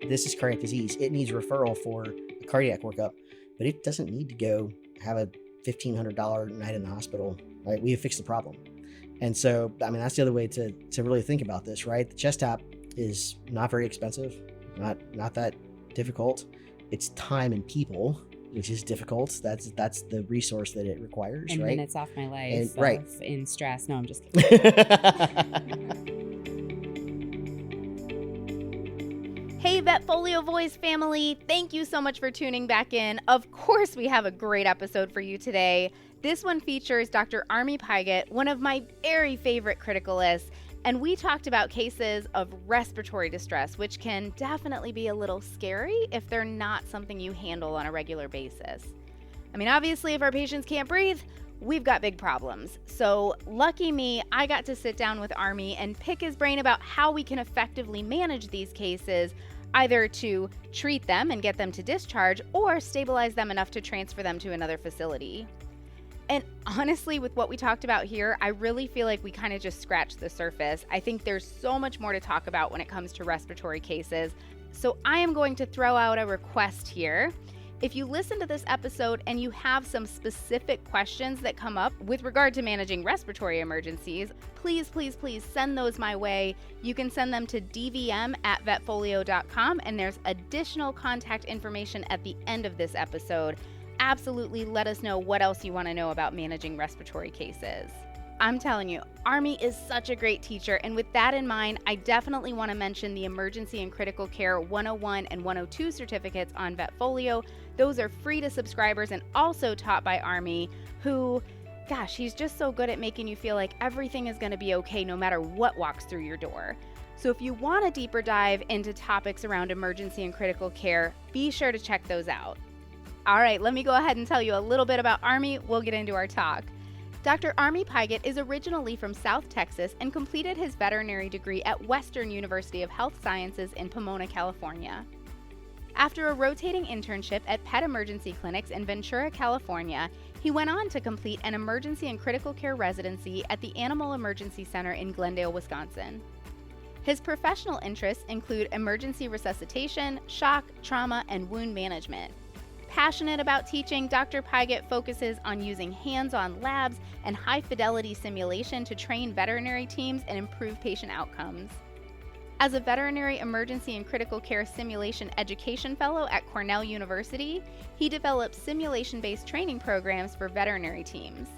this is cardiac disease. It needs referral for a cardiac workup, but it doesn't need to go have a $1,500 night in the hospital, right? We have fixed the problem. And so, I mean, that's the other way to really think about this, right? The chest tap is not very expensive, not that difficult. It's time and people, which is difficult. That's the resource that it requires, and right? minutes off my life, right, in stress. No, I'm just kidding. Hey, VetFolio Voice family, thank you so much for tuning back in. Of course, we have a great episode for you today. This one features Dr. Army Pygott, one of my very favorite criticalists, and we talked about cases of respiratory distress, which can definitely be a little scary if they're not something you handle on a regular basis. I mean, obviously, if our patients can't breathe, we've got big problems. So lucky me, I got to sit down with Army and pick his brain about how we can effectively manage these cases, either to treat them and get them to discharge or stabilize them enough to transfer them to another facility. And honestly, with what we talked about here, I really feel like we kind of just scratched the surface. I think there's so much more to talk about when it comes to respiratory cases. So I am going to throw out a request here. If you listen to this episode and you have some specific questions that come up with regard to managing respiratory emergencies, please send those my way. You can send them to dvm@vetfolio.com, and there's additional contact information at the end of this episode. Absolutely let us know what else you want to know about managing respiratory cases. I'm telling you, Army is such a great teacher, and with that in mind, I definitely want to mention the Emergency and Critical Care 101 and 102 certificates on VetFolio. Those are free to subscribers and also taught by Army, who, gosh, he's just so good at making you feel like everything is going to be okay no matter what walks through your door. So if you want a deeper dive into topics around emergency and critical care, be sure to check those out. All right, let me go ahead and tell you a little bit about Army. We'll get into our talk. Dr. Army Pygott is originally from South Texas and completed his veterinary degree at Western University of Health Sciences in Pomona, California. After a rotating internship at pet emergency clinics in Ventura, California, he went on to complete an emergency and critical care residency at the Animal Emergency Center in Glendale, Wisconsin. His professional interests include emergency resuscitation, shock, trauma, and wound management. Passionate about teaching, Dr. Pygott focuses on using hands-on labs and high-fidelity simulation to train veterinary teams and improve patient outcomes. As a veterinary emergency and critical care simulation education fellow at Cornell University, he develops simulation-based training programs for veterinary teams.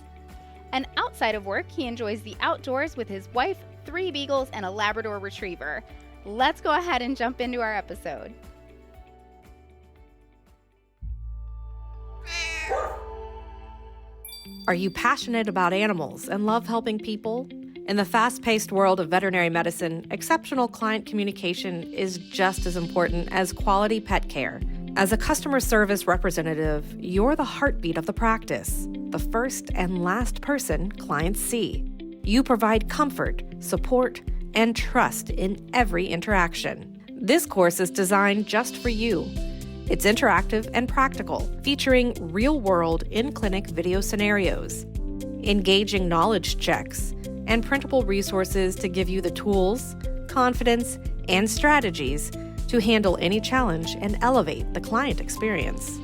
And outside of work, he enjoys the outdoors with his wife, 3 beagles, and a Labrador retriever. Let's go ahead and jump into our episode. Are you passionate about animals and love helping people? In the fast-paced world of veterinary medicine, exceptional client communication is just as important as quality pet care. As a customer service representative, you're the heartbeat of the practice, the first and last person clients see. You provide comfort, support, and trust in every interaction. This course is designed just for you. It's interactive and practical, featuring real-world in-clinic video scenarios, engaging knowledge checks, and printable resources to give you the tools, confidence, and strategies to handle any challenge and elevate the client experience.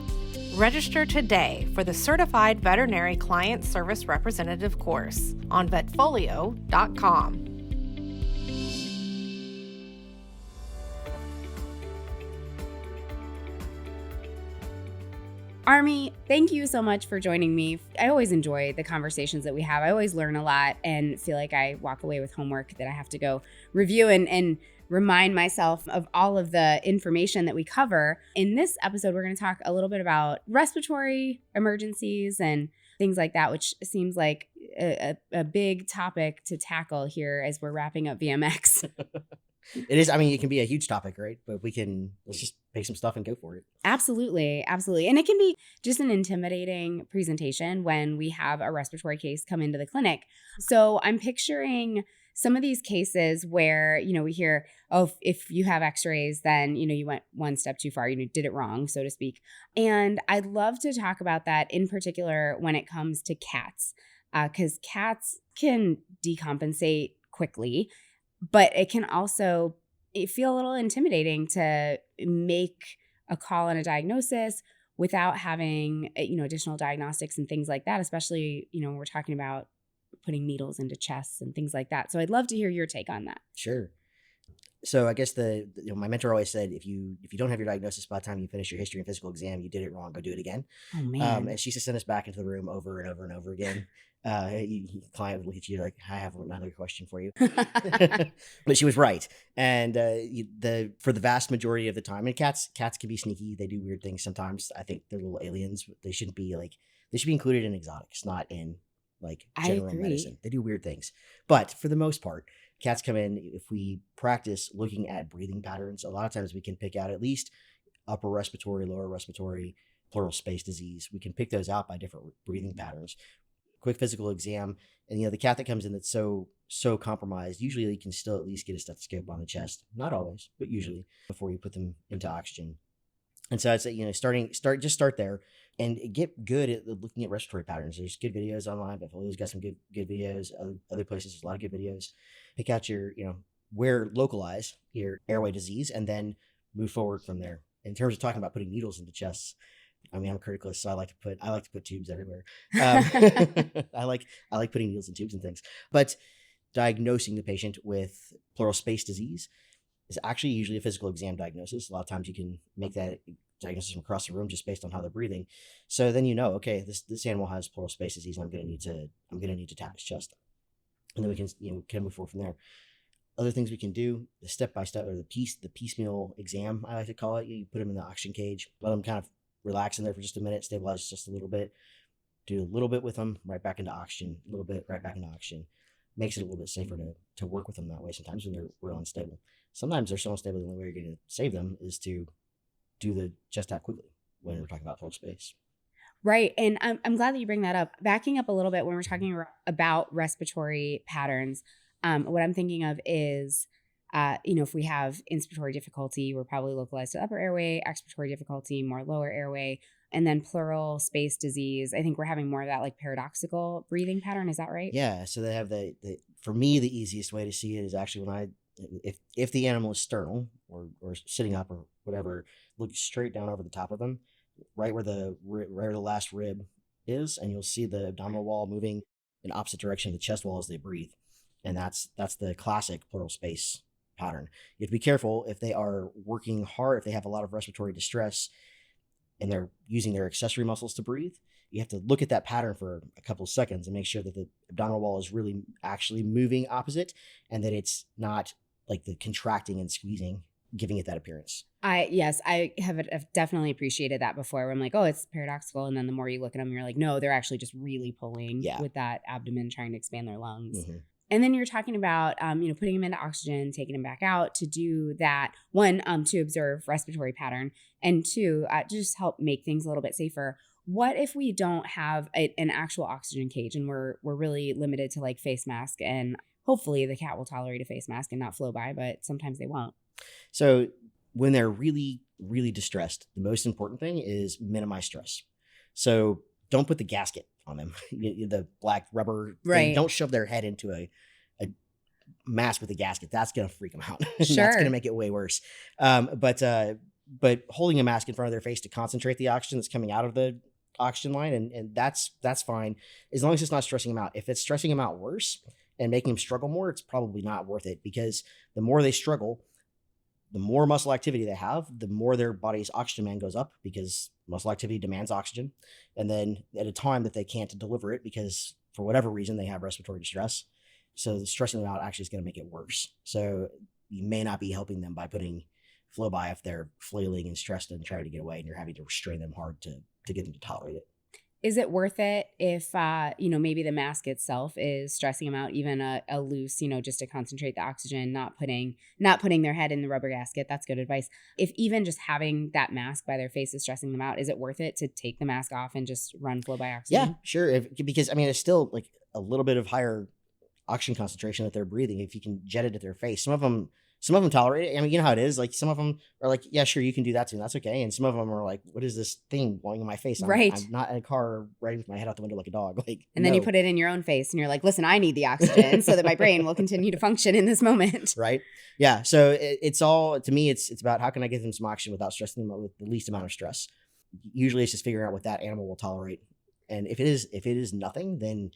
Register today for the Certified Veterinary Client Service Representative course on vetfolio.com. Army, thank you so much for joining me. I always enjoy the conversations that we have. I always learn a lot and feel like I walk away with homework that I have to go review and remind myself of all of the information that we cover. In this episode, we're going to talk a little bit about respiratory emergencies and things like that, which seems like a big topic to tackle here as we're wrapping up VMX. It is. I mean, it can be a huge topic, right? But let's just pick some stuff and go for it. Absolutely. Absolutely. And it can be just an intimidating presentation when we have a respiratory case come into the clinic. So I'm picturing some of these cases where, we hear, oh, if you have x-rays, then, you went one step too far, did it wrong, so to speak. And I'd love to talk about that in particular when it comes to cats, because cats can decompensate quickly. But it can also feel a little intimidating to make a call on a diagnosis without having, additional diagnostics and things like that, especially, when we're talking about putting needles into chests and things like that. So I'd love to hear your take on that. Sure. So I guess my mentor always said, if you don't have your diagnosis by the time you finish your history and physical exam, you did it wrong. Go do it again. Oh man. And she used to send us back into the room over and over and over again. Client would look at you like, I have another question for you. But she was right. And for the vast majority of the time, and cats can be sneaky. They do weird things sometimes. I think they're little aliens. They should be included in exotics, not in like general medicine. They do weird things. But for the most part, cats come in, if we practice looking at breathing patterns, a lot of times we can pick out at least upper respiratory, lower respiratory, pleural space disease. We can pick those out by different breathing patterns. Quick physical exam, and the cat that comes in that's so compromised, usually you can still at least get a stethoscope on the chest. Not always, but usually, before you put them into oxygen. And so I'd say, start there and get good at looking at respiratory patterns. There's good videos online. VetFolio's got some good videos. Other places, there's a lot of good videos. Pick out your, localize your airway disease, and then move forward from there. In terms of talking about putting needles into chests, I mean, I'm a criticalist, so I like to put tubes everywhere. I like putting needles in tubes and things. But diagnosing the patient with pleural space disease is actually usually a physical exam diagnosis. A lot of times you can make that diagnosis from across the room just based on how they're breathing. So then okay, this animal has pleural space disease. I'm gonna need to tap his chest, and then we can kind of move forward from there. Other things we can do, the step-by-step or the piecemeal exam, I like to call it. You put them in the oxygen cage, let them kind of relax in there for just a minute, stabilize just a little bit, do a little bit with them, right back into oxygen, a little bit, right back into oxygen. Makes it a little bit safer to work with them that way sometimes when they're real unstable. Sometimes they're so unstable, the only way you're going to save them is to do the chest tap quickly when we're talking about pleural space. Right. And I'm glad that you bring that up. Backing up a little bit when we're talking about respiratory patterns, what I'm thinking of is, if we have inspiratory difficulty, we're probably localized to upper airway, expiratory difficulty, more lower airway, and then pleural space disease. I think we're having more of that like paradoxical breathing pattern. Is that right? Yeah. So they have for me, the easiest way to see it is actually if the animal is sternal or sitting up or whatever, look straight down over the top of them, right where the last rib is, and you'll see the abdominal wall moving in opposite direction of the chest wall as they breathe. And that's the classic pleural space pattern. You have to be careful if they are working hard, if they have a lot of respiratory distress and they're using their accessory muscles to breathe. You have to look at that pattern for a couple of seconds and make sure that the abdominal wall is really actually moving opposite, and that it's not like the contracting and squeezing, giving it that appearance. I have definitely appreciated that before, where I'm like, oh, it's paradoxical. And then the more you look at them, you're like, no, they're actually just really pulling with that abdomen, trying to expand their lungs. Mm-hmm. And then you're talking about, putting them into oxygen, taking them back out to do that. One, to observe respiratory pattern, and two, to just help make things a little bit safer. What if we don't have an actual oxygen cage and we're really limited to like face mask, and hopefully the cat will tolerate a face mask and not flow by, but sometimes they won't. So when they're really, really distressed, the most important thing is minimize stress. So don't put the gasket on them, the black rubber thing. Right. Don't shove their head into a mask with a gasket. That's going to freak them out. Sure. That's going to make it way worse. But holding a mask in front of their face to concentrate the oxygen that's coming out of the oxygen line, and that's fine, as long as it's not stressing them out. If it's stressing them out worse and making them struggle more, it's probably not worth it, because the more they struggle, the more muscle activity they have, the more their body's oxygen demand goes up, because muscle activity demands oxygen. And then at a time that they can't deliver it because for whatever reason they have respiratory distress, so the stressing them out actually is going to make it worse. So you may not be helping them by putting flow by if they're flailing and stressed and trying to get away, and you're having to restrain them hard to get them to tolerate it. Is it worth it if, maybe the mask itself is stressing them out, even a loose, just to concentrate the oxygen, not putting their head in the rubber gasket? That's good advice. If even just having that mask by their face is stressing them out, is it worth it to take the mask off and just run flow by oxygen? Yeah, sure. Because it's still like a little bit of higher oxygen concentration that they're breathing. If you can jet it at their face, some of them Some of them tolerate it. I mean, you know how it is. Like some of them are like, yeah, sure, you can do that too. That's okay. And some of them are like, what is this thing blowing in my face? Right. I'm not in a car riding with my head out the window like a dog. Like, And then you put it in your own face and you're like, listen, I need the oxygen so that my brain will continue to function in this moment. Right. Yeah. So it's all, to me, it's about how can I give them some oxygen without stressing them with the least amount of stress. Usually it's just figuring out what that animal will tolerate. And if it is nothing, then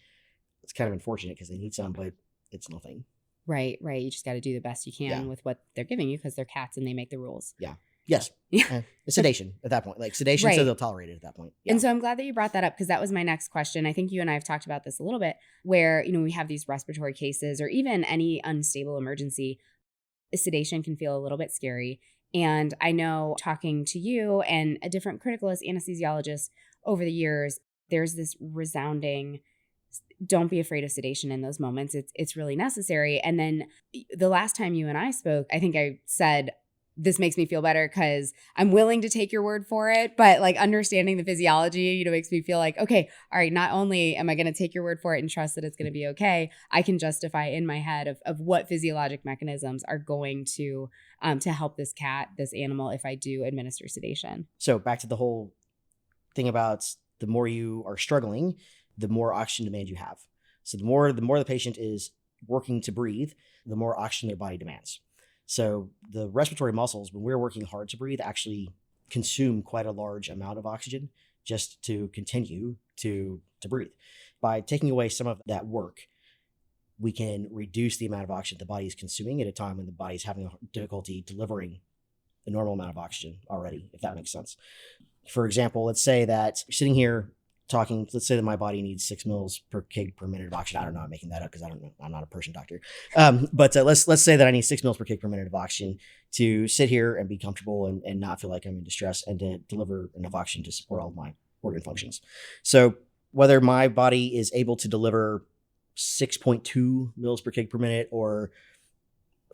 it's kind of unfortunate because they need some, but it's nothing. Right. You just got to do the best you can with what they're giving you because they're cats and they make the rules. Yeah. Yes. Yeah. Sedation at that point, like sedation, Right. so they'll tolerate it at that point. Yeah. And so I'm glad that you brought that up because that was my next question. I think you and I have talked about this a little bit where, we have these respiratory cases or even any unstable emergency, sedation can feel a little bit scary. And I know talking to you and a different criticalist anesthesiologist over the years, there's this resounding don't be afraid of sedation in those moments. It's really necessary. And then the last time you and I spoke, I think I said, this makes me feel better because I'm willing to take your word for it. But like understanding the physiology, makes me feel like, okay, all right, not only am I going to take your word for it and trust that it's going to be okay, I can justify in my head of what physiologic mechanisms are going to help this cat, this animal, if I do administer sedation. So back to the whole thing about the more you are struggling, the more oxygen demand you have. So the more the patient is working to breathe, the more oxygen their body demands. So the respiratory muscles, when we're working hard to breathe, actually consume quite a large amount of oxygen just to continue to breathe. By taking away some of that work, we can reduce the amount of oxygen the body is consuming at a time when the body is having difficulty delivering the normal amount of oxygen already, if that makes sense. For example, let's say that you're sitting here talking, let's say that my body needs 6 mils per kg per minute of oxygen. I don't know, I'm making that up because I don't know, I'm not a Persian doctor. But let's say that I need 6 mils per kg per minute of oxygen to sit here and be comfortable and not feel like I'm in distress and to deliver enough oxygen to support all of my organ functions. So whether my body is able to deliver 6.2 mils per kg per minute or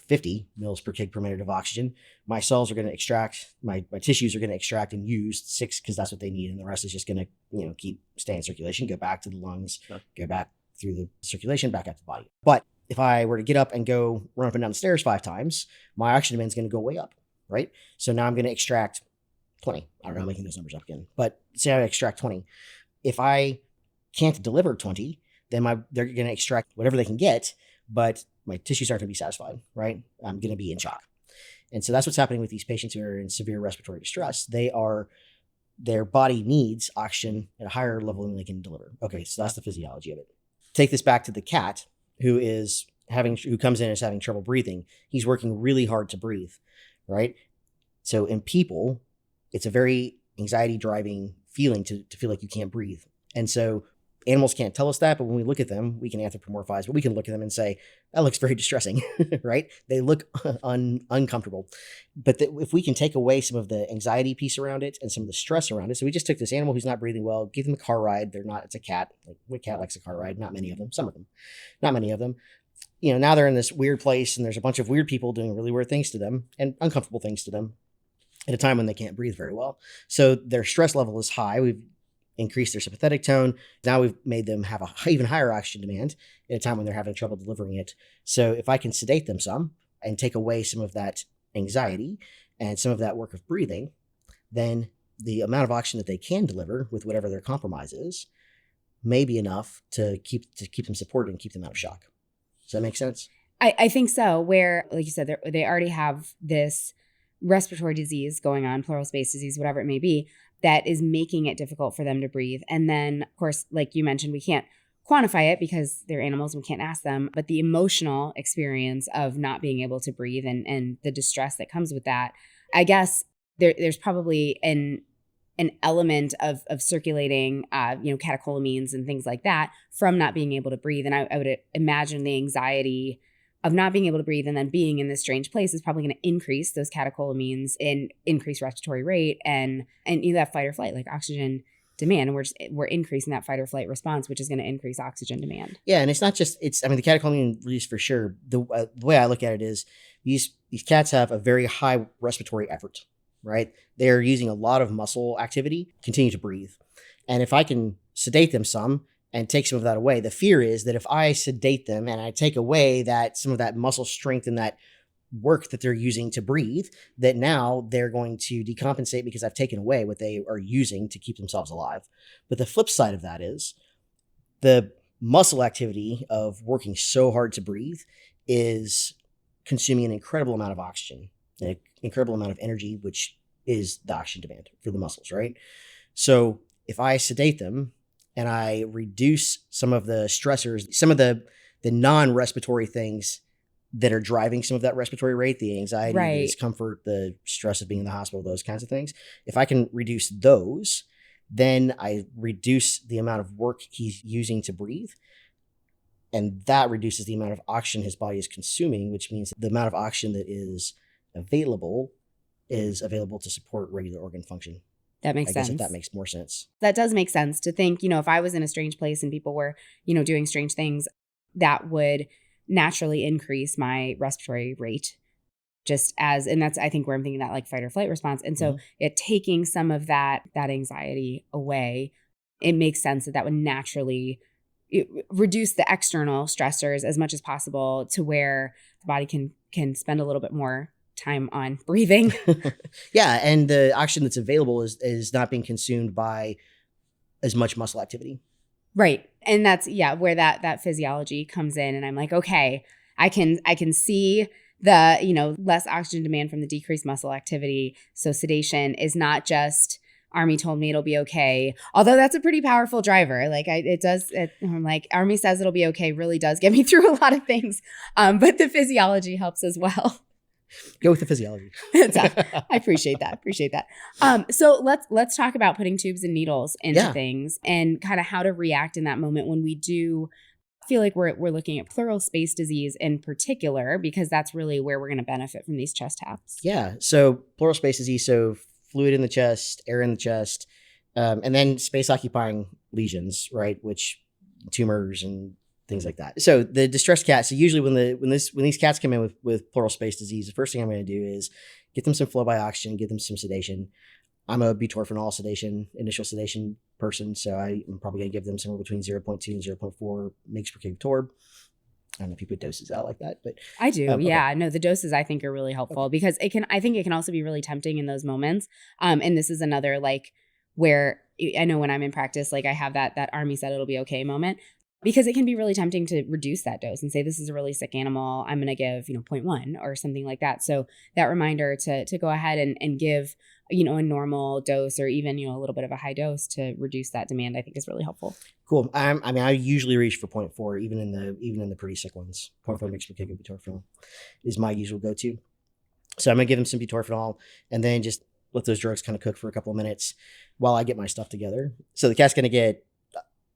50 mils per kg per minute of oxygen, my cells are going to extract, my tissues are going to extract and use 6 because that's what they need. And the rest is just going to, keep staying in circulation, go back to the lungs, go back through the circulation, back out to the body. But if I were to get up and go run up and down the stairs 5 times, my oxygen demand is going to go way up, right? So now I'm going to extract 20. I don't know, I'm making those numbers up again, but say I extract 20. If I can't deliver 20, then they're going to extract whatever they can get, but my tissues aren't going to be satisfied, right? I'm going to be in shock. And so that's what's happening with these patients who are in severe respiratory distress. Their body needs oxygen at a higher level than they can deliver. Okay, so that's the physiology of it. Take this back to the cat who comes in and is having trouble breathing. He's working really hard to breathe, right? So in people, it's a very anxiety driving feeling to feel like you can't breathe. And so animals can't tell us that, but when we look at them, we can anthropomorphize, but we can look at them and say, that looks very distressing, right? They look uncomfortable. But if we can take away some of the anxiety piece around it and some of the stress around it. So we just took this animal who's not breathing well, give them a car ride. It's a cat. Like, what cat likes a car ride? Not many of them. Some of them. Not many of them. Now they're in this weird place and there's a bunch of weird people doing really weird things to them and uncomfortable things to them at a time when they can't breathe very well. So their stress level is high. We've increased their sympathetic tone. Now we've made them have a even higher oxygen demand at a time when they're having trouble delivering it. So if I can sedate them some and take away some of that anxiety and some of that work of breathing, then the amount of oxygen that they can deliver with whatever their compromise is may be enough to keep them supported and keep them out of shock. Does that make sense? I think so, where, like you said, they already have this respiratory disease going on, pleural space disease, whatever it may be, that is making it difficult for them to breathe. And then, of course, like you mentioned, we can't quantify it because they're animals, we can't ask them, but the emotional experience of not being able to breathe and the distress that comes with that, I guess there's probably an element of circulating, catecholamines and things like that from not being able to breathe. And I would imagine the anxiety of not being able to breathe and then being in this strange place is probably going to increase those catecholamines and increase respiratory rate and you have fight or flight, like oxygen demand. And we're increasing that fight or flight response, which is going to increase oxygen demand. Yeah. And it's not just, the catecholamine release for sure. The way I look at it is these cats have a very high respiratory effort, right? They're using a lot of muscle activity, continue to breathe. And if I can sedate them some and take some of that away, the fear is that if I sedate them and I take away some of that muscle strength and that work that they're using to breathe that now they're going to decompensate because I've taken away what they are using to keep themselves alive. But the flip side of that is the muscle activity of working so hard to breathe is consuming an incredible amount of oxygen, an incredible amount of energy, which is the oxygen demand for the muscles, right? So if I sedate them and I reduce some of the stressors, some of the non-respiratory things that are driving some of that respiratory rate, the anxiety, the discomfort, the stress of being in the hospital, those kinds of things, if I can reduce those, then I reduce the amount of work he's using to breathe. And that reduces the amount of oxygen his body is consuming, which means the amount of oxygen that is available to support regular organ function. That makes sense. I guess if that makes more sense. That does make sense to think, if I was in a strange place and people were, doing strange things, that would naturally increase my respiratory rate and that's, I think, where I'm thinking that like fight or flight response. And so taking some of that anxiety away, it makes sense that would naturally reduce the external stressors as much as possible to where the body can spend a little bit more time on breathing. Yeah. And the oxygen that's available is not being consumed by as much muscle activity. Right. And that's, where that physiology comes in. And I'm like, okay, I can see the, less oxygen demand from the decreased muscle activity. So sedation is not just Army told me it'll be okay. Although that's a pretty powerful driver. Like I'm like, Army says it'll be okay really does get me through a lot of things. But the physiology helps as well. Go with the physiology. I appreciate that. So let's talk about putting tubes and needles into things and kind of how to react in that moment when we do feel like we're looking at pleural space disease in particular, because that's really where we're going to benefit from these chest taps. Yeah. So pleural space disease, so fluid in the chest, air in the chest, and then space occupying lesions, right? Which tumors and things like that. So the distressed cats, so usually when these cats come in with pleural space disease, the first thing I'm going to do is get them some flow by oxygen, give them some sedation. I'm a butorphanol initial sedation person, so I'm probably going to give them somewhere between 0.2 and 0.4 mg per kg torb. I don't know if you put doses out like that, but I do. Yeah, no, the doses I think are really helpful because I think it can also be really tempting in those moments. And this is another like where I know when I'm in practice, like I have that Army said it'll be okay moment. Because it can be really tempting to reduce that dose and say, this is a really sick animal, I'm going to give, 0.1 or something like that. So that reminder to go ahead and give, a normal dose or even, a little bit of a high dose to reduce that demand, I think is really helpful. Cool. I usually reach for 0.4, even in the pretty sick ones. 0.4 mg per kg of butorphanol is my usual go-to. So I'm going to give them some butorphanol and then just let those drugs kind of cook for a couple of minutes while I get my stuff together. So the cat's going to get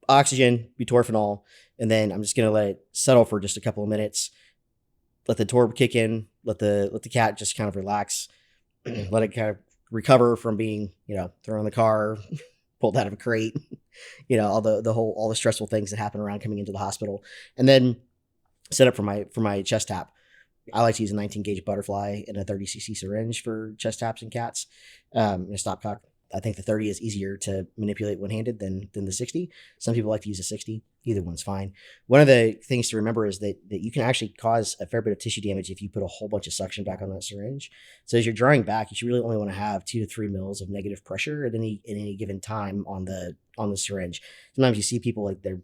oxygen, butorphanol, and then I'm just going to let it settle for just a couple of minutes. Let the torb kick in, let the cat just kind of relax, let it kind of recover from being, thrown in the car, pulled out of a crate, all the stressful things that happen around coming into the hospital, and then set up for my chest tap. I like to use a 19 gauge butterfly and a 30 cc syringe for chest taps in cats, and a stopcock. I think the 30 is easier to manipulate one-handed than the 60. Some people like to use a 60. Either one's fine. One of the things to remember is that you can actually cause a fair bit of tissue damage if you put a whole bunch of suction back on that syringe. So as you're drawing back, you should really only want to have 2 to 3 mils of negative pressure at any given time on the syringe. Sometimes you see people like they're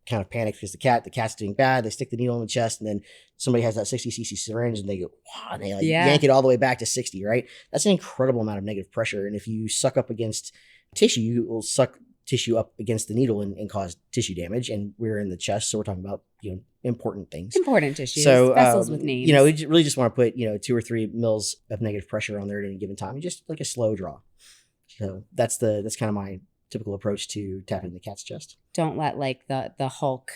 kind of panicked because the cat's doing bad. They stick the needle in the chest, and then somebody has that 60 cc syringe, and they go, wow, and they yank it all the way back to 60, right? That's an incredible amount of negative pressure. And if you suck up against tissue, you will suck tissue up against the needle and cause tissue damage. And we're in the chest, so we're talking about, important things. Important tissues, so, vessels with names. We really just want to put, 2 or 3 mils of negative pressure on there at any given time, just like a slow draw. So that's kind of my typical approach to tapping the cat's chest. Don't let like the Hulk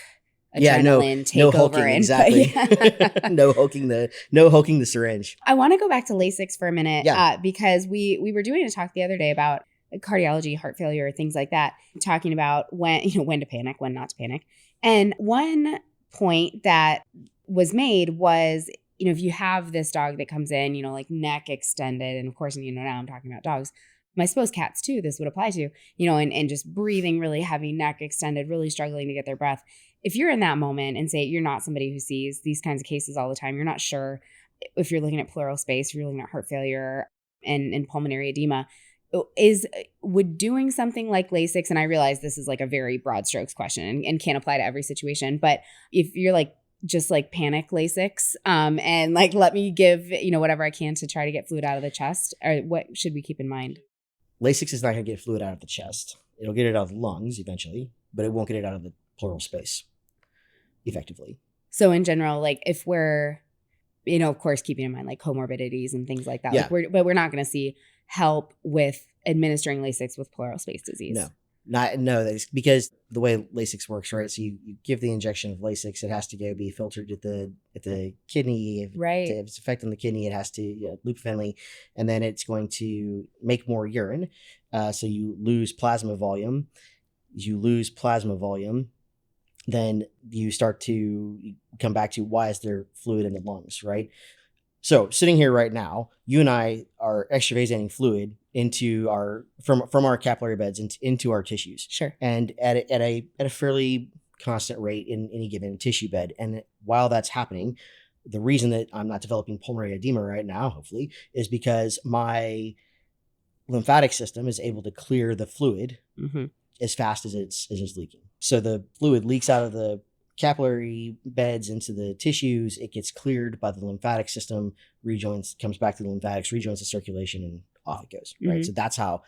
adrenaline take no over. Hulking, exactly. No hulking the syringe. I want to go back to Lasix for a minute, because we were doing a talk the other day about cardiology, heart failure, things like that, talking about when to panic, when not to panic. And one point that was made was, if you have this dog that comes in, like neck extended, and of course, now I'm talking about dogs. I suppose cats too, this would apply to, and just breathing really heavy, neck extended, really struggling to get their breath. If you're in that moment and say you're not somebody who sees these kinds of cases all the time, you're not sure, if you're looking at pleural space, if you're looking at heart failure and pulmonary edema, would doing something like Lasix, and I realize this is like a very broad strokes question and can't apply to every situation, but if you're like, just like panic Lasix, and like, let me give, whatever I can to try to get fluid out of the chest, or what should we keep in mind? Lasix is not going to get fluid out of the chest. It'll get it out of the lungs eventually, but it won't get it out of the pleural space effectively. So in general, like if we're, of course, keeping in mind like comorbidities and things like that, Yeah. but we're not going to see help with administering Lasix with pleural space disease. That's because the way Lasix works, right? So you give the injection of Lasix, it has to go be filtered at the kidney. Right. If it's affecting the kidney, it has to loop friendly, and then it's going to make more urine. So you lose plasma volume. Then you start to come back to why is there fluid in the lungs, right? So sitting here right now, you and I are extravasating fluid into from our capillary beds into our tissues. Sure. And at a fairly constant rate in any given tissue bed. And while that's happening, the reason that I'm not developing pulmonary edema right now, hopefully, is because my lymphatic system is able to clear the fluid as fast as it's leaking. So the fluid leaks out of the capillary beds into the tissues. It gets cleared by the lymphatic system, comes back to the lymphatics, rejoins the circulation, and off it goes. Right. So that's how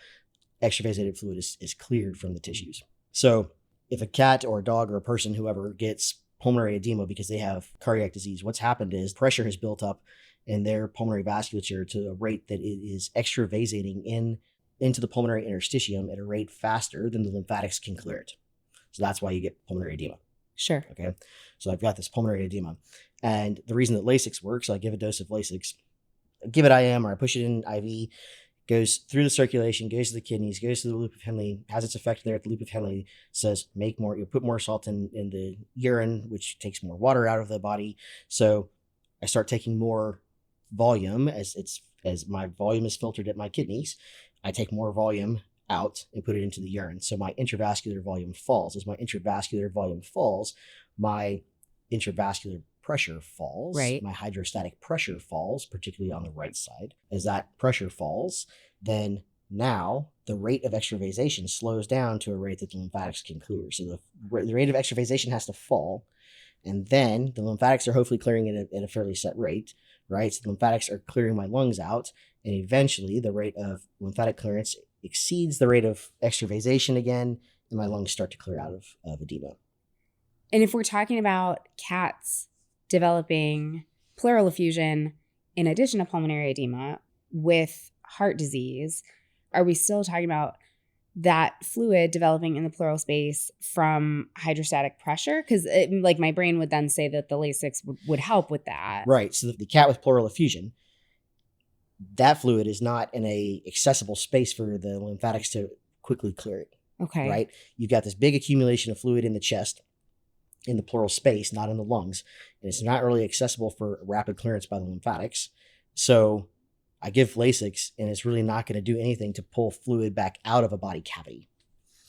extravasated fluid is cleared from the tissues. So if a cat or a dog or a person, whoever, gets pulmonary edema because they have cardiac disease, what's happened is pressure has built up in their pulmonary vasculature to a rate that it is extravasating into the pulmonary interstitium at a rate faster than the lymphatics can clear it. So that's why you get pulmonary edema. Sure. Okay. So I've got this pulmonary edema. And the reason that Lasix works, I give a dose of Lasix, give it IM or I push it in IV, goes through the circulation, goes to the kidneys, goes to the loop of Henle, has its effect there at the loop of Henle, says put more salt in the urine, which takes more water out of the body. So I start taking more volume as my volume is filtered at my kidneys. I take more volume out and put it into the urine. So my intravascular volume falls. As my intravascular volume falls, my intravascular pressure falls. Right. My hydrostatic pressure falls, particularly on the right side. As that pressure falls, then now the rate of extravasation slows down to a rate that the lymphatics can clear. So the rate of extravasation has to fall, and then the lymphatics are hopefully clearing it at a fairly set rate, right? So the lymphatics are clearing my lungs out, and eventually the rate of lymphatic clearance exceeds the rate of extravasation again, and my lungs start to clear out of edema. And if we're talking about cats developing pleural effusion in addition to pulmonary edema with heart disease, are we still talking about that fluid developing in the pleural space from hydrostatic pressure? Because like my brain would then say that the Lasix would help with that. Right. So the cat with pleural effusion, that fluid is not in a accessible space for the lymphatics to quickly clear it. Okay. Right. You've got this big accumulation of fluid in the chest, in the pleural space, not in the lungs. And it's not really accessible for rapid clearance by the lymphatics. So I give Lasix, and it's really not going to do anything to pull fluid back out of a body cavity.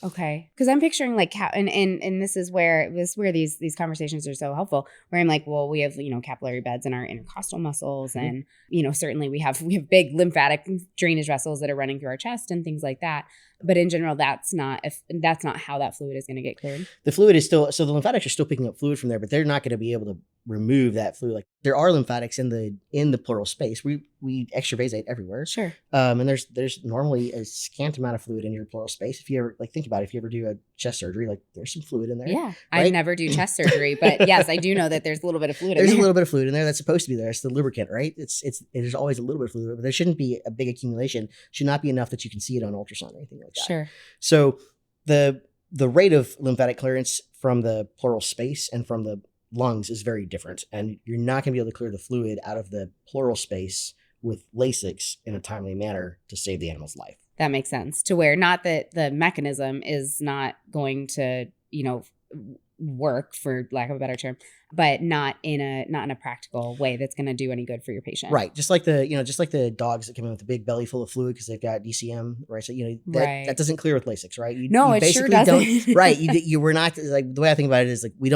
Okay. Because I'm picturing like and this is where these conversations are so helpful, where I'm like, well, we have, capillary beds in our intercostal muscles, and, certainly we have big lymphatic drainage vessels that are running through our chest and things like that. But in general, that's not how that fluid is going to get cleared. The fluid is still, so the lymphatics are still picking up fluid from there, but they're not going to be able to remove that fluid. Like there are lymphatics in the pleural space. We extravasate everywhere. Sure. And there's normally a scant amount of fluid in your pleural space. If you ever think about it, if you ever do a chest surgery, like there's some fluid in there. Yeah. Right? I never do chest surgery, but yes, I do know that there's a little bit of fluid in there. There's a little bit of fluid in there that's supposed to be there. It's the lubricant, right? There's always a little bit of fluid, but there shouldn't be a big accumulation. Should not be enough that you can see it on ultrasound or anything like that. Sure. So the rate of lymphatic clearance from the pleural space and from the lungs is very different, and you're not going to be able to clear the fluid out of the pleural space with Lasix in a timely manner to save the animal's life. That makes sense. To where not that the mechanism is not going to, work, for lack of a better term, but not in a practical way that's going to do any good for your patient. Right. Just like the dogs that come in with a big belly full of fluid because they've got DCM, right? So, that doesn't clear with Lasix, right? You sure doesn't. Right. We're not, like, the way I think about it is like, we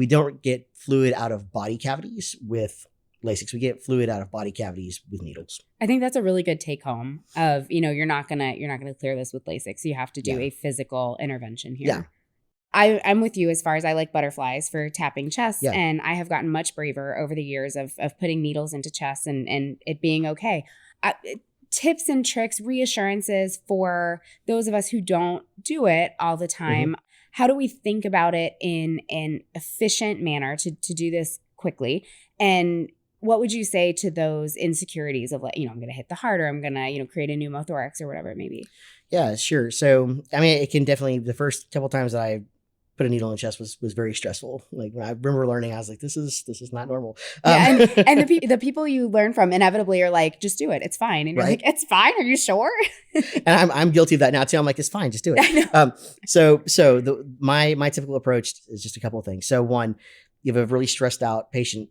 don't get fluid out of body cavities with LASIK. We get fluid out of body cavities with needles. I think that's a really good take home of, you're not gonna clear this with LASIK. So you have to do a physical intervention here. Yeah. I'm with you as far as I like butterflies for tapping chests. Yeah. And I have gotten much braver over the years of putting needles into chests and it being okay. Tips and tricks, reassurances for those of us who don't do it all the time. Mm-hmm. How do we think about it in an efficient manner to do this quickly? And what would you say to those insecurities of, like, I'm going to hit the heart, or I'm going to, create a pneumothorax, or whatever it may be? Yeah, sure. So, I mean, it can definitely, the first couple of times that I put a needle in the chest was very stressful. Like, when I remember learning, I was like, this is not normal. Yeah, and the people you learn from inevitably are like, just do it. It's fine. And you're right? Like, it's fine. Are you sure? And I'm guilty of that now too. I'm like, it's fine. Just do it. So my typical approach is just a couple of things. So one, you have a really stressed out patient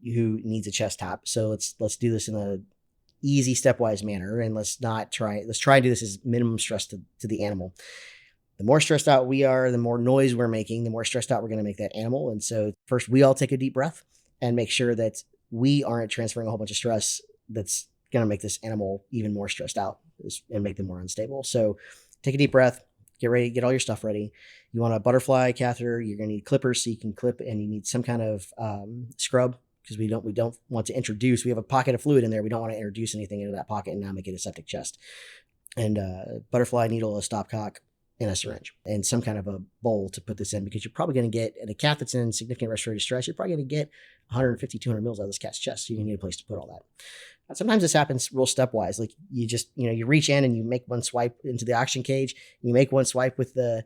who needs a chest tap. So let's do this in a easy stepwise manner, and let's try and do this as minimum stress to the animal. The more stressed out we are, the more noise we're making, the more stressed out we're going to make that animal. And so first, we all take a deep breath and make sure that we aren't transferring a whole bunch of stress that's going to make this animal even more stressed out and make them more unstable. So take a deep breath, get ready, get all your stuff ready. You want a butterfly catheter, you're going to need clippers so you can clip, and you need some kind of scrub, because we don't want to introduce, we have a pocket of fluid in there. We don't want to introduce anything into that pocket and now make it a septic chest. And butterfly needle, a stopcock, and a syringe, and some kind of a bowl to put this in, because you're probably going to get, in a cat that's in significant respiratory distress, you're probably going to get 150, 200 mils out of this cat's chest. So you need a place to put all that. And sometimes this happens real stepwise. Like you just, you reach in and you make one swipe into the oxygen cage. You make one swipe with the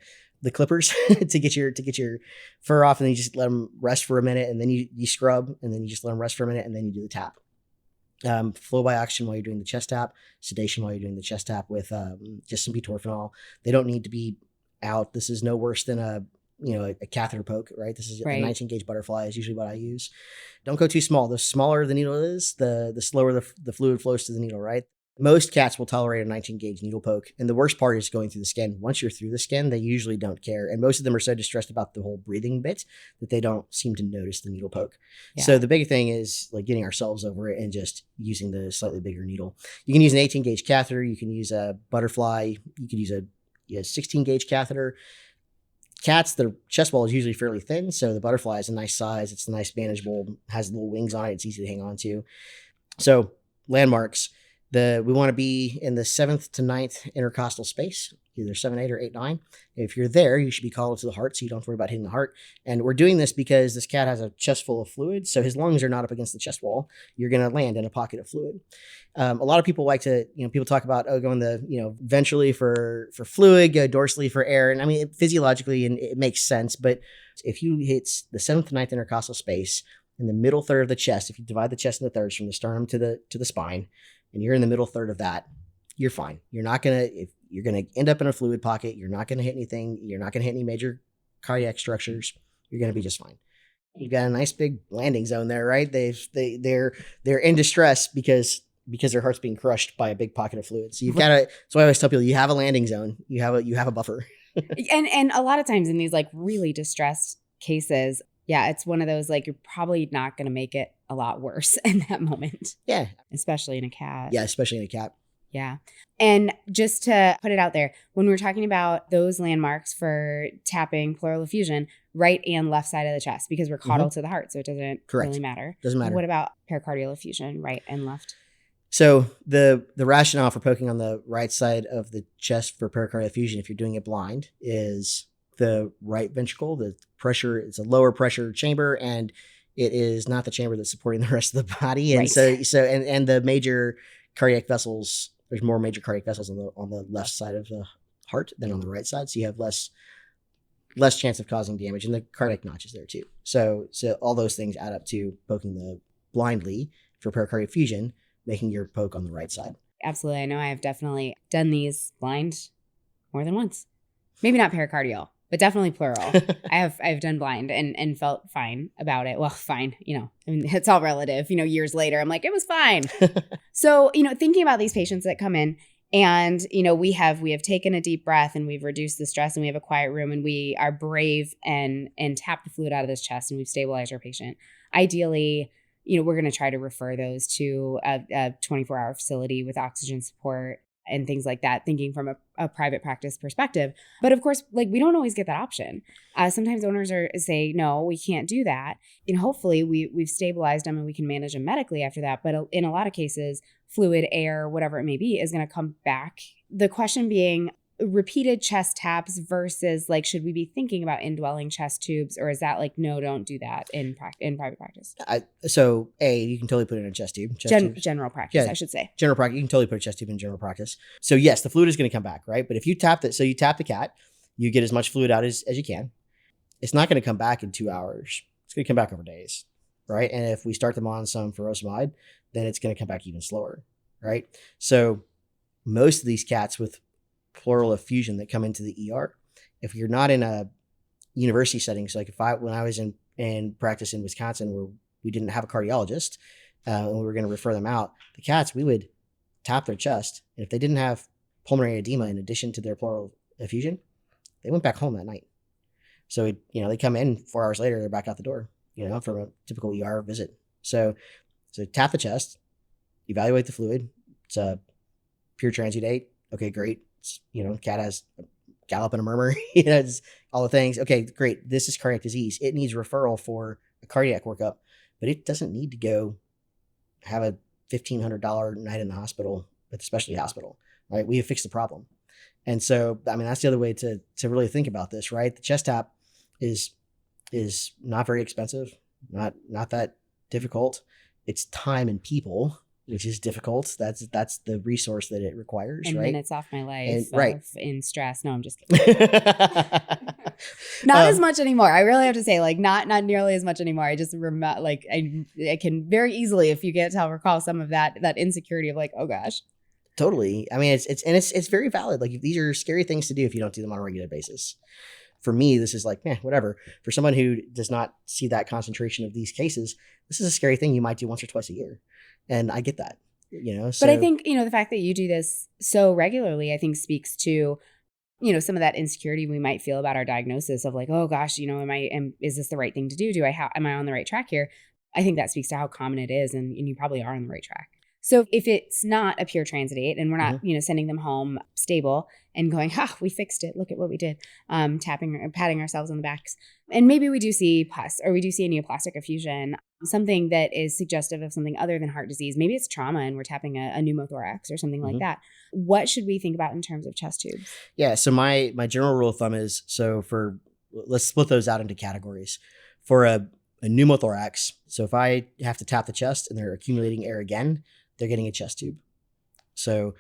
clippers to get your fur off, and then you just let them rest for a minute, and then you scrub, and then you just let them rest for a minute, and then you do the tap. Flow by oxygen while you're doing the chest tap, sedation while you're doing the chest tap with just some butorphanol. They don't need to be out. This is no worse than a catheter poke, right? This is a 19 gauge butterfly is usually what I use. Don't go too small. The smaller the needle is, the slower the fluid flows to the needle, right? Most cats will tolerate a 19 gauge needle poke. And the worst part is going through the skin. Once you're through the skin, they usually don't care. And most of them are so distressed about the whole breathing bit that they don't seem to notice the needle poke. Yeah. So the big thing is like getting ourselves over it and just using the slightly bigger needle. You can use an 18 gauge catheter. You can use a butterfly. You can use a 16 gauge catheter. Cats, their chest wall is usually fairly thin. So the butterfly is a nice size. It's nice, manageable, has little wings on it. It's easy to hang on to. So landmarks. We want to be in the 7th to 9th intercostal space, either 7, 8, or 8, 9. If you're there, you should be called to the heart, so you don't have to worry about hitting the heart. And we're doing this because this cat has a chest full of fluid, so his lungs are not up against the chest wall. You're going to land in a pocket of fluid. A lot of people like to, people talk about, going ventrally for fluid, go dorsally for air. And I mean, physiologically, and it makes sense. But if you hit the 7th to 9th intercostal space in the middle third of the chest, if you divide the chest into thirds from the sternum to the spine, and you're in the middle third of that, you're fine. You're going to end up in a fluid pocket. You're not going to hit anything. You're not going to hit any major cardiac structures. You're going to be just fine. You've got a nice big landing zone there, right? They're in distress because their heart's being crushed by a big pocket of fluid. So you've got to, so I always tell people, you have a landing zone. You have a buffer. and a lot of times in these like really distressed cases, yeah, it's one of those, like, you're probably not going to make it a lot worse in that moment. Yeah. Especially in a cat. Yeah, especially in a cat. Yeah. And just to put it out there, when we're talking about those landmarks for tapping pleural effusion, right and left side of the chest, because we're caudal to the heart, so it doesn't really matter. Doesn't matter. What about pericardial effusion, right and left? So the rationale for poking on the right side of the chest for pericardial effusion, if you're doing it blind, is the right ventricle. The pressure, it's a lower pressure chamber, and it is not the chamber that's supporting the rest of the body. And and the major cardiac vessels, there's more major cardiac vessels on the left side of the heart than on the right side. So you have less chance of causing damage, and the cardiac notch is there too. So all those things add up to poking the blindly for pericardial effusion, making your poke on the right side. Absolutely. I know I have definitely done these blind more than once. Maybe not pericardial, but definitely pleural. I've done blind and felt fine about it. Well, fine, I mean, it's all relative. Years later, I'm like, it was fine. So, thinking about these patients that come in and, we have taken a deep breath and we've reduced the stress and we have a quiet room and we are brave and tap the fluid out of this chest and we've stabilized our patient. Ideally, we're going to try to refer those to a 24-hour facility with oxygen support and things like that, thinking from a private practice perspective. But of course, like, we don't always get that option. Sometimes owners say, no, we can't do that. And hopefully we've stabilized them and we can manage them medically after that. But in a lot of cases, fluid, air, whatever it may be, is going to come back. The question being, repeated chest taps versus, like, should we be thinking about indwelling chest tubes, or is that like, no, don't do that in private practice? So you can totally put it in a chest tube. General practice, Yeah. I should say. General practice, you can totally put a chest tube in general practice. So yes, the fluid is going to come back, right? But if you tap that, so you tap the cat, you get as much fluid out as you can. It's not going to come back in 2 hours. It's going to come back over days, right? And if we start them on some furosemide, then it's going to come back even slower, right? So most of these cats with pleural effusion that come into the ER, if you're not in a university setting, so like when I was in practice in Wisconsin where we didn't have a cardiologist and we were going to refer them out, the cats, we would tap their chest, and if they didn't have pulmonary edema in addition to their pleural effusion, they went back home that night. So they come in 4 hours later, they're back out the door, from a typical ER visit. So tap the chest, evaluate the fluid. It's a pure transudate. Okay, great. Cat has a gallop and a murmur, it's all the things. Okay, great. This is cardiac disease. It needs referral for a cardiac workup, but it doesn't need to go have a $1,500 night in the hospital at the specialty hospital, right? We have fixed the problem. And so, that's the other way to really think about this, right? The chest tap is not very expensive, not that difficult. It's time and people, which is difficult. That's the resource that it requires, and right? minutes off my life, right, in stress. No, I'm just kidding. Not as much anymore. I really have to say, like, not nearly as much anymore. I just I can very easily, if you can't tell, recall some of that insecurity of like, oh gosh. Totally. It's very valid. Like, these are scary things to do if you don't do them on a regular basis. For me, this is like, whatever. For someone who does not see that concentration of these cases, this is a scary thing you might do once or twice a year. And I get that, So. But I think, the fact that you do this so regularly, I think speaks to, some of that insecurity we might feel about our diagnosis of like, oh gosh, is this the right thing to do? Am I on the right track here? I think that speaks to how common it is. And you probably are on the right track. So if it's not a pure transudate and we're not, sending them home stable and going, we fixed it. Look at what we did. Patting ourselves on the backs. And maybe we do see pus, or we do see a neoplastic effusion, something that is suggestive of something other than heart disease. Maybe it's trauma and we're tapping a pneumothorax or something like that. What should we think about in terms of chest tubes? Yeah. So my general rule of thumb is, let's split those out into categories. For a pneumothorax, so if I have to tap the chest and they're accumulating air again, they're getting a chest tube. So,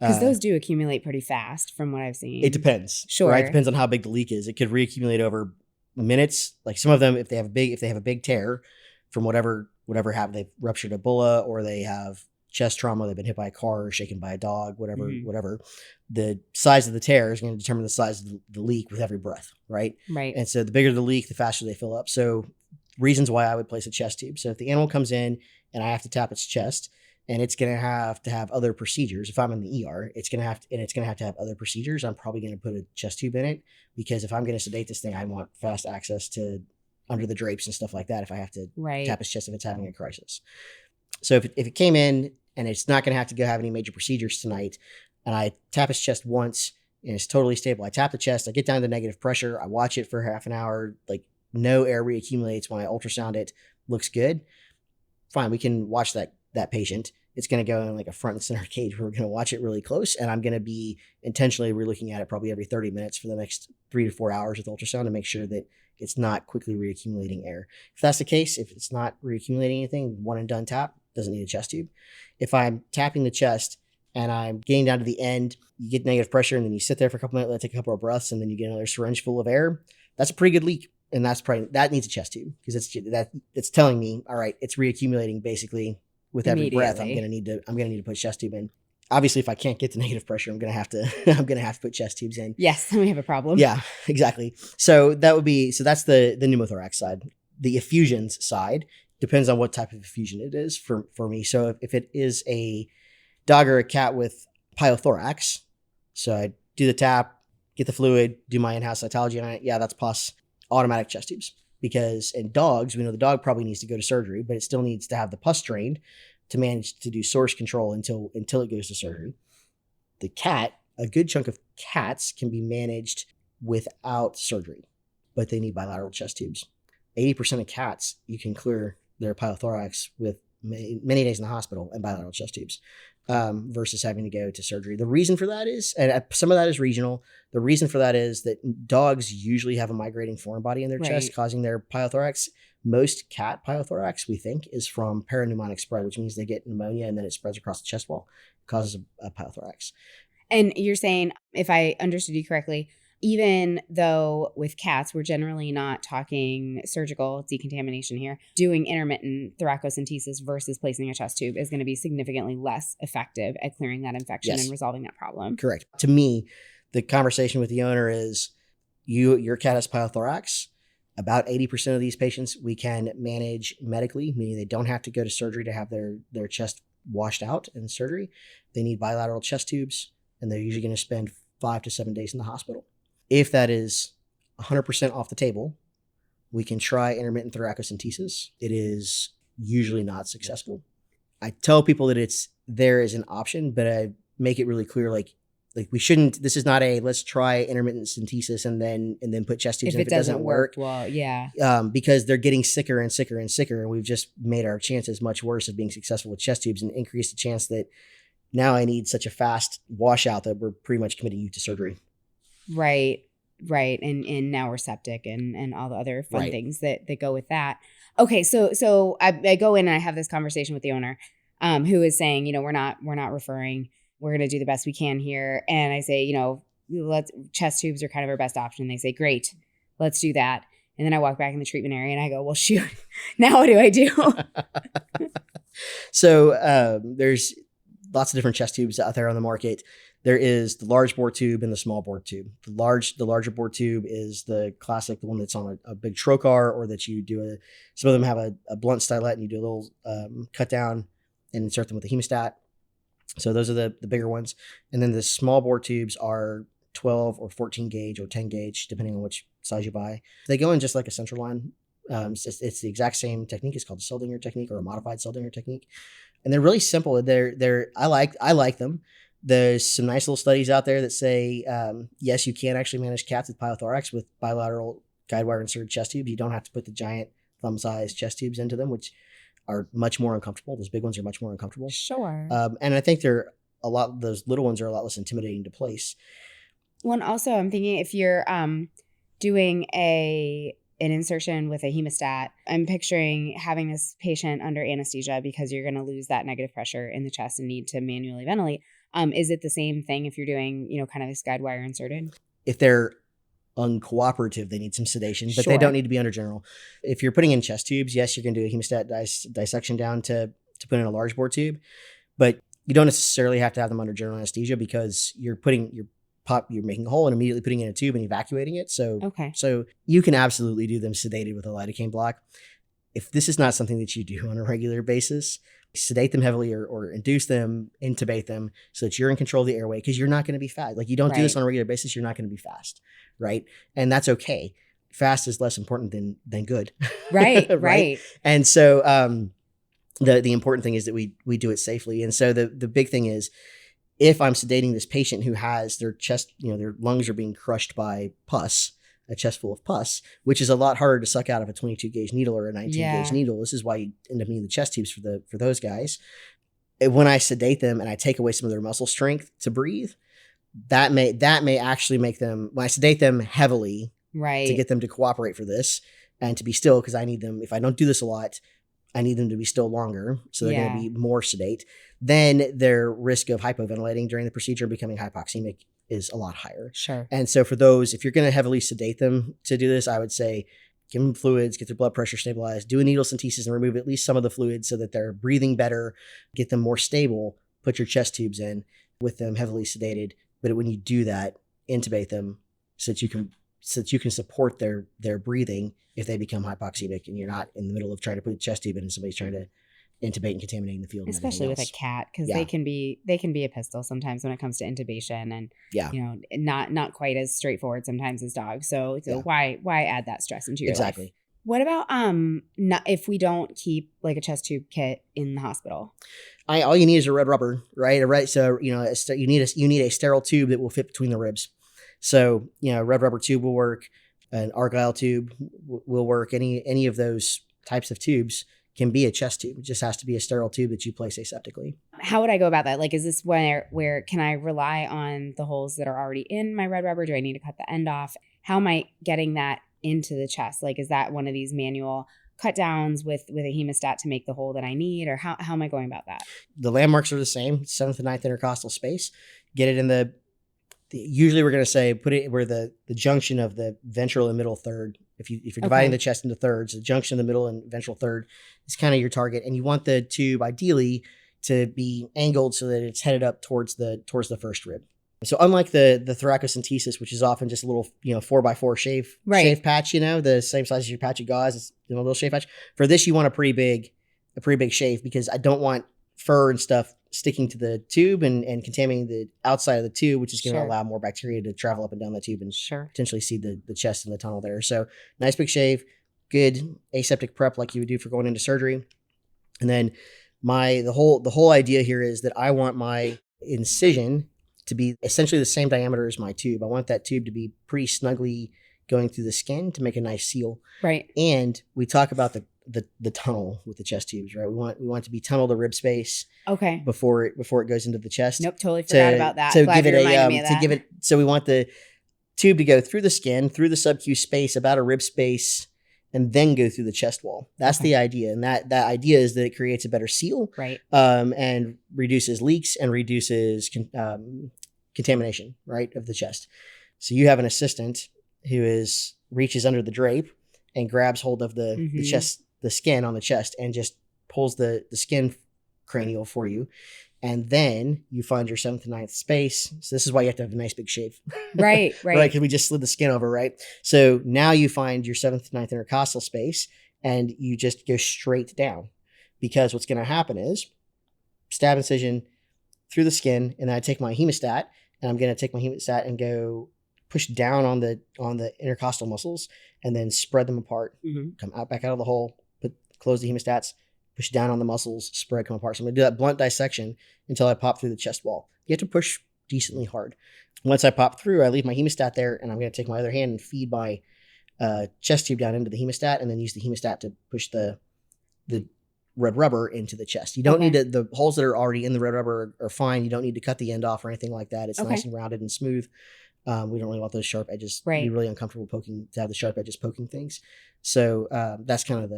because those do accumulate pretty fast from what I've seen. It depends. Sure. Right? It depends on how big the leak is. It could reaccumulate over minutes. Like some of them, if they have a big tear from whatever happened, they've ruptured a bulla or they have chest trauma, they've been hit by a car or shaken by a dog, whatever. The size of the tear is going to determine the size of the leak with every breath, right? Right. And so the bigger the leak, the faster they fill up. So reasons why I would place a chest tube. So if the animal comes in and I have to tap its chest, and it's going to have other procedures. If I'm in the ER, it's going to have other procedures. I'm probably going to put a chest tube in it, because if I'm going to sedate this thing, I want fast access to under the drapes and stuff like that. If I have to tap his chest, if it's having a crisis. So if it came in and it's not going to have to go have any major procedures tonight, and I tap his chest once and it's totally stable, I tap the chest, I get down to negative pressure, I watch it for half an hour, like no air reaccumulates when I ultrasound it, looks good. Fine. We can watch that patient. It's going to go in like a front and center cage where we're going to watch it really close. And I'm going to be intentionally relooking at it probably every 30 minutes for the next 3 to 4 hours with ultrasound to make sure that it's not quickly reaccumulating air. If that's the case, if it's not reaccumulating anything, one and done tap, doesn't need a chest tube. If I'm tapping the chest and I'm getting down to the end, you get negative pressure and then you sit there for a couple minutes, let it take a couple of breaths, and then you get another syringe full of air. That's a pretty good leak. And that needs a chest tube, because it's telling me, all right, it's reaccumulating basically. With every breath, I'm gonna need to put chest tube in. Obviously, if I can't get to negative pressure, I'm gonna have to put chest tubes in. Yes, then we have a problem. Yeah, exactly. So that's the pneumothorax side. The effusions side depends on what type of effusion it is for me. So if it is a dog or a cat with pyothorax, so I do the tap, get the fluid, do my in-house cytology on it. Yeah, that's pus. Automatic chest tubes. because in dogs, we know the dog probably needs to go to surgery, but it still needs to have the pus drained to manage to do source control until it goes to surgery. The cat, a good chunk of cats can be managed without surgery, but they need bilateral chest tubes. 80% of cats, you can clear their pylothorax with many days in the hospital and bilateral chest tubes versus having to go to surgery. The reason for that is, and some of that is regional, the reason for that is that dogs usually have a migrating foreign body in their chest causing their pylothorax. Most cat pylothorax, we think, is from parapneumonic spread, which means they get pneumonia and then it spreads across the chest wall, causes a pylothorax. And you're saying, if I understood you correctly, even though with cats, we're generally not talking surgical decontamination here, doing intermittent thoracocentesis versus placing a chest tube is going to be significantly less effective at clearing that infection and resolving that problem. Correct. To me, the conversation with the owner is your cat has pylothorax. About 80% of these patients we can manage medically, meaning they don't have to go to surgery to have their chest washed out in surgery. They need bilateral chest tubes, and they're usually going to spend 5 to 7 days in the hospital. If that is 100% off the table, we can try intermittent thoracocentesis. It is usually not successful. I tell people that it's there as an option, but I make it really clear, like we shouldn't. This is not a let's try intermittent centesis and then put chest tubes. If and it doesn't work, well, yeah. Because they're getting sicker and sicker and sicker, and we've just made our chances much worse of being successful with chest tubes and increased the chance that now I need such a fast washout that we're pretty much committing you to surgery. Right. And now we're septic and all the other fun things that go with that. Okay. So I go in and I have this conversation with the owner, who is saying, we're not referring, we're going to do the best we can here. And I say, chest tubes are kind of our best option. They say, great, let's do that. And then I walk back in the treatment area and I go, well, shoot, now what do I do? So there's lots of different chest tubes out there on the market. There is the large bore tube and the small bore tube. The larger bore tube is the classic, the one that's on a big trocar, or that you do some of them have a blunt stylet and you do a little cut down and insert them with a hemostat. So those are the bigger ones. And then the small bore tubes are 12 or 14 gauge or 10 gauge, depending on which size you buy. They go in just like a central line. It's the exact same technique. It's called the Seldinger technique or a modified Seldinger technique. And they're really simple. I like them. There's some nice little studies out there that say, yes, you can actually manage cats with pylothorax with bilateral guide wire inserted chest tubes. You don't have to put the giant thumb-sized chest tubes into them, which are much more uncomfortable. Those big ones are much more uncomfortable. Sure. And I think those little ones are a lot less intimidating to place. Well, and also I'm thinking if you're doing an insertion with a hemostat, I'm picturing having this patient under anesthesia because you're going to lose that negative pressure in the chest and need to manually ventilate. Is it the same thing if you're doing, kind of this guide wire inserted? If they're uncooperative, they need some sedation, but they don't need to be under general. If you're putting in chest tubes, yes, you're going to do a hemostat dissection down to put in a large bore tube, but you don't necessarily have to have them under general anesthesia because you're making a hole and immediately putting in a tube and evacuating it. So you can absolutely do them sedated with a lidocaine block. If this is not something that you do on a regular basis, sedate them heavily or induce them, intubate them so that you're in control of the airway, because you're not going to be fast. Like, you don't do this on a regular basis, you're not going to be fast, right? And that's okay. Fast is less important than good. Right. And so the important thing is that we do it safely. And so the big thing is, if I'm sedating this patient who has their chest, their lungs are being crushed by pus, a chest full of pus, which is a lot harder to suck out of a 22 gauge needle or a 19 gauge needle. This is why you end up needing the chest tubes for those guys. When I sedate them and I take away some of their muscle strength to breathe, that may actually make them, when I sedate them heavily, to get them to cooperate for this and to be still, because I need them, if I don't do this a lot, I need them to be still longer. So they're going to be more sedate. Then their risk of hypoventilating during the procedure and becoming hypoxemic is a lot higher. Sure. And so for those, if you're going to heavily sedate them to do this, I would say give them fluids, get their blood pressure stabilized, do a needle centesis and remove at least some of the fluids so that they're breathing better, get them more stable, put your chest tubes in with them heavily sedated. But when you do that, intubate them so that you can support their breathing if they become hypoxemic and you're not in the middle of trying to put a chest tube in and somebody's trying to intubate and contaminating the field. Especially with a cat, because they can be a pistol sometimes when it comes to intubation, and not quite as straightforward sometimes as dogs. So why add that stress into your life? What about not, if we don't keep like a chest tube kit in the hospital? All you need is a red rubber, right? So you need a sterile tube that will fit between the ribs. So red rubber tube will work. An Argyle tube will work. Any of those types of tubes can be a chest tube. It just has to be a sterile tube that you place aseptically. How would I go about that? Like, is this where can I rely on the holes that are already in my red rubber? Do I need to cut the end off? How am I getting that into the chest? Like, is that one of these manual cut downs with a hemostat to make the hole that I need, or how am I going about that? The landmarks are the same, 7th and 9th intercostal space. Get it in usually we're going to say put it where the junction of the ventral and middle third. If you're dividing the chest into thirds, the junction of the middle and ventral third is kind of your target, and you want the tube ideally to be angled so that it's headed up towards the first rib. So unlike the thoracocentesis, which is often just a little 4x4 shave patch, the same size as your patch of gauze, it's a little shave patch. For this, you want a pretty big shave, because I don't want fur and stuff sticking to the tube and contaminating the outside of the tube, which is going to allow more bacteria to travel up and down the tube and potentially seed the chest and the tunnel there. So nice big shave, good aseptic prep like you would do for going into surgery. And then the whole idea here is that I want my incision to be essentially the same diameter as my tube. I want that tube to be pretty snugly going through the skin to make a nice seal. Right. And we talk about the tunnel with the chest tubes, right? We want to be tunnel to rib space. Okay. Before it goes into the chest. Nope, totally forgot about that. So give it so we want the tube to go through the skin, through the subcu space, about a rib space, and then go through the chest wall. That's the idea. And that idea is that it creates a better seal. Right. And reduces leaks and reduces contamination, right, of the chest. So you have an assistant who reaches under the drape and grabs hold of the chest, the skin on the chest, and just pulls the skin cranial for you. And then you find your 7th and 9th space. So this is why you have to have a nice big shave. Right. Right, because we just slid the skin over, right? So now you find your 7th and 9th intercostal space, and you just go straight down. Because what's going to happen is stab incision through the skin, and then I take my hemostat, and I'm going to take my hemostat and go push down on the intercostal muscles, and then spread them apart. Come back out of the hole, close the hemostats, push down on the muscles, spread, come apart. So I'm going to do that blunt dissection until I pop through the chest wall. You have to push decently hard. Once I pop through, I leave my hemostat there, and I'm going to take my other hand and feed my chest tube down into the hemostat, and then use the hemostat to push the red rubber into the chest. You don't need to, the holes that are already in the red rubber are fine. You don't need to cut the end off or anything like that. It's nice and rounded and smooth. We don't really want those sharp edges. Right. Be really uncomfortable to have the sharp edges poking things. So that's kind of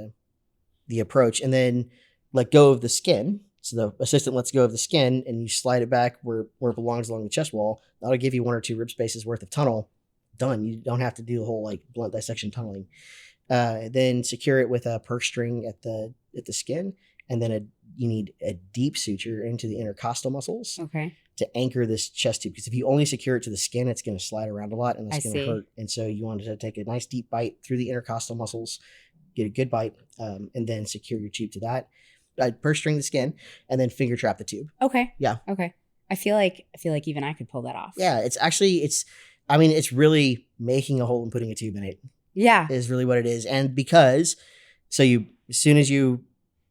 the approach. And then let go of the skin. So the assistant lets go of the skin, and you slide it back where it belongs along the chest wall. That'll give you 1 or 2 rib spaces worth of tunnel. Done. You don't have to do the whole blunt dissection tunneling. Then secure it with a purse string at the skin, and then you need a deep suture into the intercostal muscles. Okay. To anchor this chest tube, because if you only secure it to the skin, it's going to slide around a lot and it's going to hurt. And so you want to take a nice deep bite through the intercostal muscles, get a good bite, and then secure your tube to that. Purse string the skin, and then finger trap the tube. Okay. Yeah. Okay. I feel like even I could pull that off. Yeah. It's really making a hole and putting a tube in it. Yeah. Is really what it is. And because, as soon as you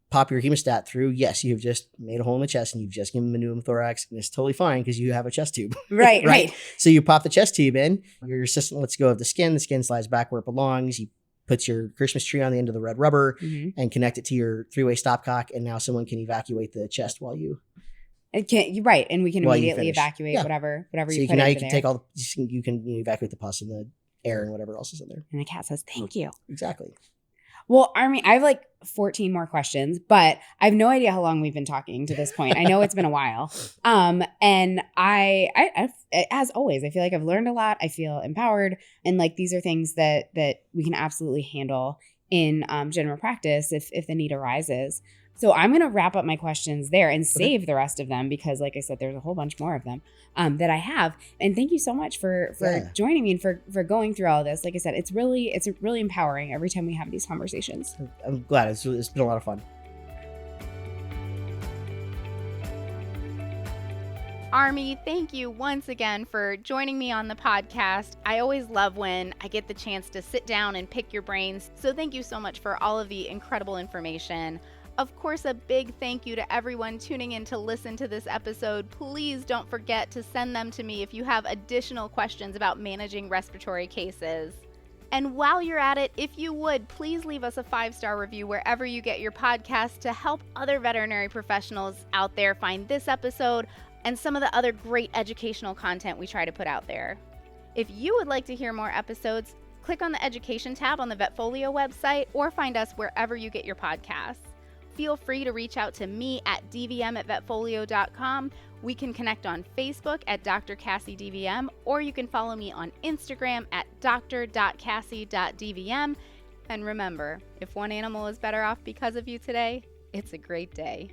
pop your hemostat through, yes, you've just made a hole in the chest, and you've just given them a pneumothorax, and it's totally fine because you have a chest tube. Right. So you pop the chest tube in, your assistant lets go of the skin slides back where it belongs. You put your Christmas tree on the end of the red rubber and connect it to your 3-way stopcock, and now someone can evacuate the chest while you... And we can immediately evacuate whatever so you put in you can there. take all you can evacuate the pus and the air and whatever else is in there. And the cat says, thank you. Exactly. Well, Army, I have 14 more questions, but I have no idea how long we've been talking to this point. I know it's been a while. And I as always, I feel like I've learned a lot. I feel empowered. And these are things that we can absolutely handle in general practice if the need arises. So I'm going to wrap up my questions there and save the rest of them, because like I said, there's a whole bunch more of them that I have. And thank you so much for joining me and for going through all of this. Like I said, it's really empowering every time we have these conversations. I'm glad. It's been a lot of fun. Army, thank you once again for joining me on the podcast. I always love when I get the chance to sit down and pick your brains. So thank you so much for all of the incredible information. Of course, a big thank you to everyone tuning in to listen to this episode. Please don't forget to send them to me if you have additional questions about managing respiratory cases. And while you're at it, if you would, please leave us a 5-star review wherever you get your podcast to help other veterinary professionals out there find this episode and some of the other great educational content we try to put out there. If you would like to hear more episodes, click on the Education tab on the VetFolio website or find us wherever you get your podcasts. Feel free to reach out to me at dvm@vetfolio.com. We can connect on Facebook at Dr. Cassie DVM, or you can follow me on Instagram at dr.cassie.dvm. And remember, if one animal is better off because of you today, it's a great day.